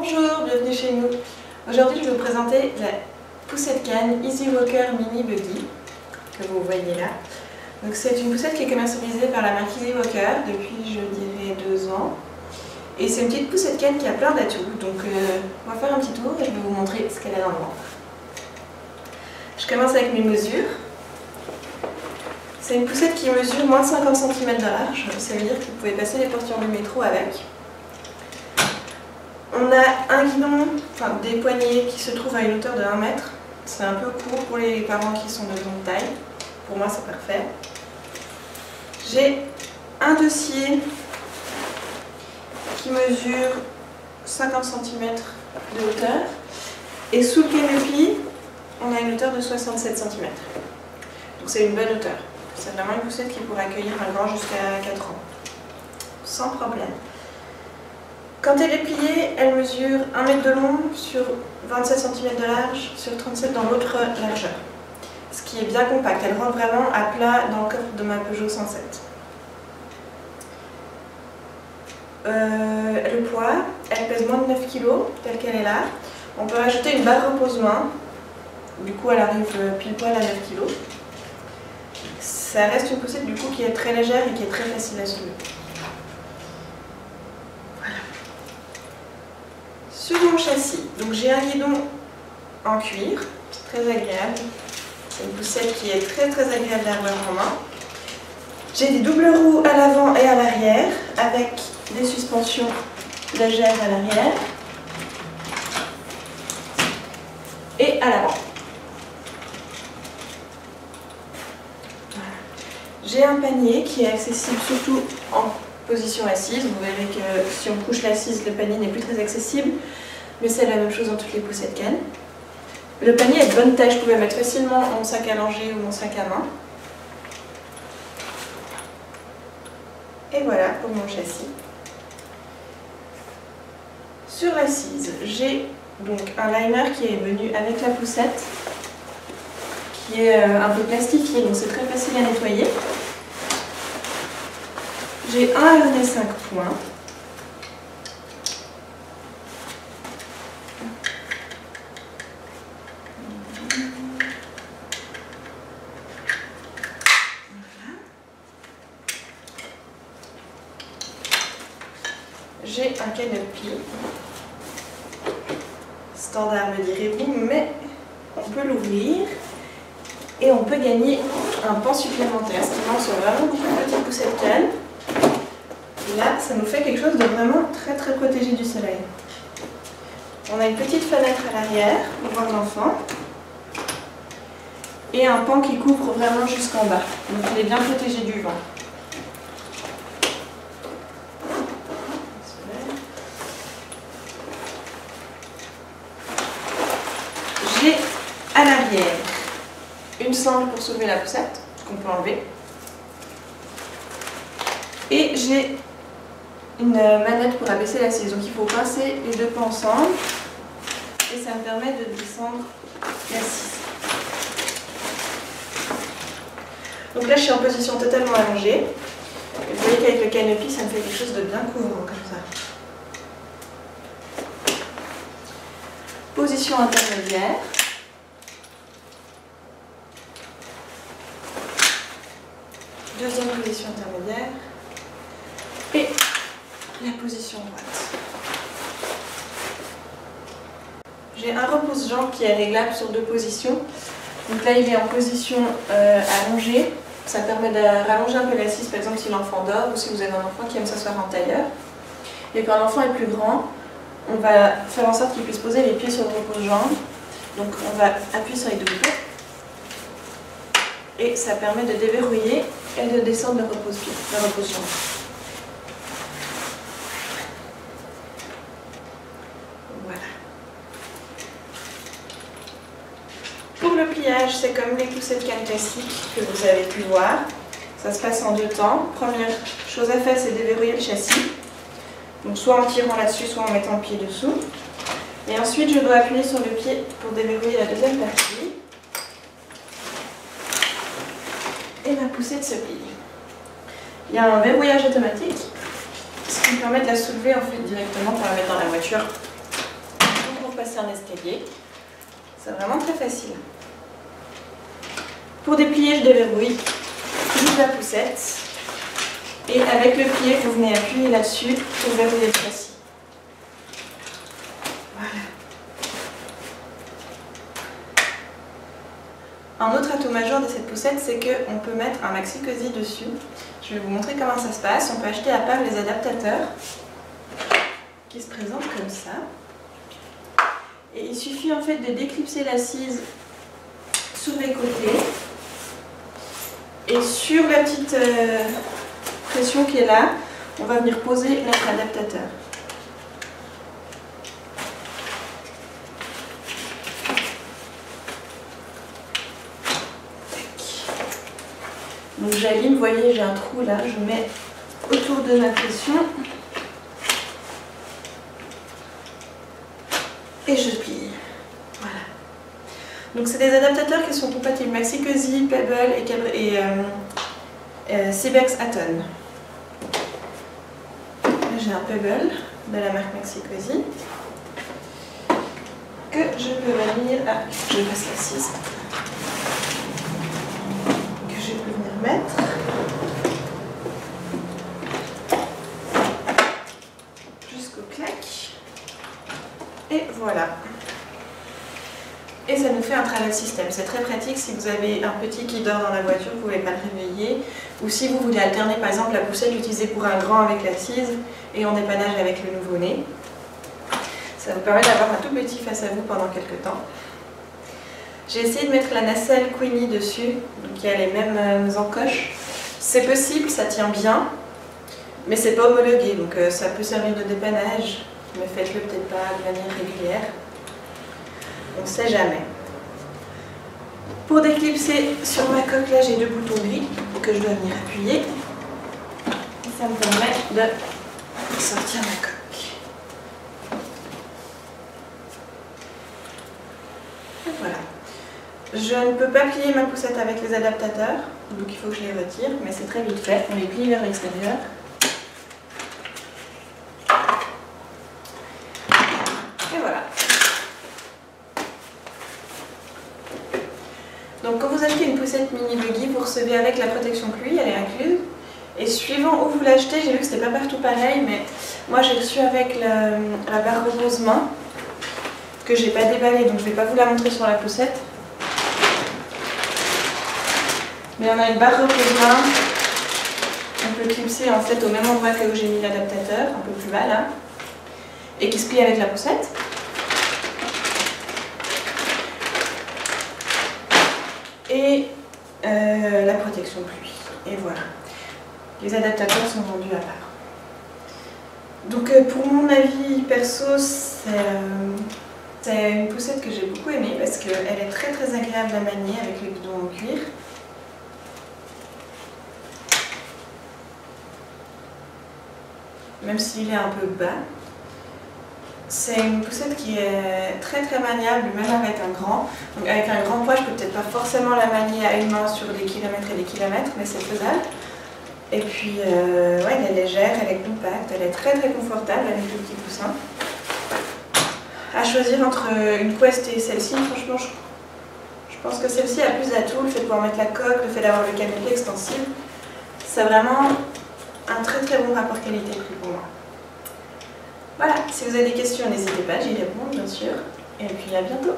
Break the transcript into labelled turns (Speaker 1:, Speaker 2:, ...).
Speaker 1: Bonjour, bienvenue chez nous. Aujourd'hui, je vais vous présenter la poussette canne Easy Walker Mini Buggy que vous voyez là. Donc c'est une poussette qui est commercialisée par la marque Easy Walker depuis, je dirais, 2 ans. Et c'est une petite poussette canne qui a plein d'atouts. Donc on va faire un petit tour et je vais vous montrer ce qu'elle a dans le ventre. Je commence avec mes mesures. C'est une poussette qui mesure moins de 50 cm de large. Ça veut dire que vous pouvez passer les portures du métro avec. On a un guidon, enfin des poignées qui se trouvent à une hauteur de 1 mètre. C'est un peu court pour les parents qui sont de grande taille. Pour moi, c'est parfait. J'ai un dossier qui mesure 50 cm de hauteur. Et sous le canopy, on a une hauteur de 67 cm. Donc c'est une bonne hauteur. C'est vraiment une poussette qui pourrait accueillir un grand jusqu'à 4 ans. Sans problème. Quand elle est pliée, elle mesure 1 mètre de long sur 27 cm de large sur 37 dans l'autre largeur. Ce qui est bien compact. Elle rentre vraiment à plat dans le coffre de ma Peugeot 107. Le poids, elle pèse moins de 9 kg, telle qu'elle est là. On peut rajouter une barre repose-main. Du coup, elle arrive pile poil à 9 kg. Ça reste une poussette du coup qui est très légère et qui est très facile à soulever. Sur mon châssis, donc j'ai un guidon en cuir, c'est très agréable. C'est une poussette qui est très agréable à avoir en main. J'ai des doubles roues à l'avant et à l'arrière, avec des suspensions légères à l'arrière et à l'avant. J'ai un panier qui est accessible surtout en position assise. Vous verrez que si on couche l'assise, le panier n'est plus très accessible, mais c'est la même chose dans toutes les poussettes cannes. Le panier est de bonne taille, je pouvais mettre facilement mon sac à langer ou mon sac à main. Et voilà pour mon châssis. Sur l'assise, j'ai donc un liner qui est venu avec la poussette, qui est un peu plastifié, donc c'est très facile à nettoyer. J'ai un harnais 5 points. J'ai un canopy. Standard me direz-vous, mais on peut l'ouvrir et on peut gagner un pan supplémentaire, ce qui manque sur vraiment beaucoup de petites poussettes cannes. Et là, ça nous fait quelque chose de vraiment très protégé du soleil. On a une petite fenêtre à l'arrière pour voir l'enfant et un pan qui couvre vraiment jusqu'en bas. Donc il est bien protégé du vent. J'ai à l'arrière une sangle pour soulever la poussette, qu'on peut enlever. Et j'ai une manette pour abaisser l'assise. Donc il faut pincer les deux pans ensemble et ça me permet de descendre l'assise. Donc là je suis en position totalement allongée. Et vous voyez qu'avec le canopy ça me fait quelque chose de bien couvrant comme ça. Position intermédiaire. Deuxième position intermédiaire. Et la position droite. J'ai un repose-jambe qui est réglable sur 2 positions. Donc là il est en position allongée. Ça permet de rallonger un peu l'assise, par exemple si l'enfant dort ou si vous avez un enfant qui aime s'asseoir en tailleur. Et quand l'enfant est plus grand, on va faire en sorte qu'il puisse poser les pieds sur le repose-jambe. Donc on va appuyer sur les 2 boutons. Et ça permet de déverrouiller et de descendre le repose-pied, le repose-jambe. Pour le pliage, c'est comme les poussettes cannes classiques que vous avez pu voir. Ça se passe en 2 temps. Première chose à faire, c'est déverrouiller le châssis. Donc soit en tirant là-dessus, soit en mettant le pied dessous. Et ensuite, je dois appuyer sur le pied pour déverrouiller la deuxième partie. Et ma poussette se plie. Il y a un verrouillage automatique, ce qui me permet de la soulever en fait directement pour la mettre dans la voiture passer un escalier. C'est vraiment très facile. Pour déplier, je déverrouille. J'ouvre la poussette. Et avec le pied, vous venez appuyer là-dessus pour verrouiller le châssis. Voilà. Un autre atout majeur de cette poussette, c'est qu'on peut mettre un maxi-cosy dessus. Je vais vous montrer comment ça se passe. On peut acheter à part les adaptateurs qui se présentent comme ça. Et il suffit en fait de déclipser l'assise sur les côtés. Et sur la petite pression qui est là, on va venir poser notre adaptateur. Donc j'aligne, vous voyez, j'ai un trou là, je mets autour de ma pression et je plie. Voilà. Donc c'est des adaptateurs qui sont compatibles maxi-cosy, Pebble et Cybex Aton. J'ai un Pebble de la marque maxi-cosy que je peux venir... Ah, je passe l'assise. Que je peux venir mettre. Jusqu'au clac. Et voilà. Et ça nous fait un travel system. C'est très pratique si vous avez un petit qui dort dans la voiture, vous ne pouvez pas le réveiller. Ou si vous voulez alterner par exemple la poussette utilisée pour un grand avec l'assise et en dépannage avec le nouveau-né. Ça vous permet d'avoir un tout petit face à vous pendant quelques temps. J'ai essayé de mettre la nacelle Queenie dessus, donc il y a les mêmes encoches. C'est possible, ça tient bien, mais c'est pas homologué, donc ça peut servir de dépannage, mais faites-le peut-être pas de manière régulière. On ne sait jamais. Pour déclipser sur ma coque, là j'ai deux boutons gris que je dois venir appuyer. Et ça me permet de sortir ma coque. Et voilà. Je ne peux pas plier ma poussette avec les adaptateurs, donc il faut que je les retire, mais c'est très vite fait. On les plie vers l'extérieur. Et voilà. Donc quand vous achetez une poussette mini buggy, vous recevez avec la protection pluie, elle est incluse. Et suivant où vous l'achetez, j'ai vu que c'était pas partout pareil, mais moi j'ai reçu avec la barre repose main, que j'ai pas déballée, donc je vais pas vous la montrer sur la poussette. Mais on a une barre repose main, on peut clipser en fait au même endroit que où j'ai mis l'adaptateur, un peu plus bas là, et qui se plie avec la poussette. Et la protection pluie. Et voilà. Les adaptateurs sont vendus à part. Donc pour mon avis perso, c'est une poussette que j'ai beaucoup aimée parce qu'elle est très très agréable à manier avec le guidon en cuir. Même s'il est un peu bas. C'est une poussette qui est très très maniable, même avec un grand. Donc avec un grand poids, je peux peut-être pas forcément la manier à une main sur des kilomètres et des kilomètres, mais c'est faisable. Et puis, ouais, elle est légère, elle est compacte, elle est très très confortable avec le petit coussin. À choisir entre une Quest et celle-ci, franchement, je pense que celle-ci a plus d'atouts, le fait de pouvoir mettre la coque, le fait d'avoir le canopé extensible. C'est vraiment un très très bon rapport qualité-prix pour moi. Voilà, si vous avez des questions, n'hésitez pas, j'y réponds bien sûr. Et puis à bientôt.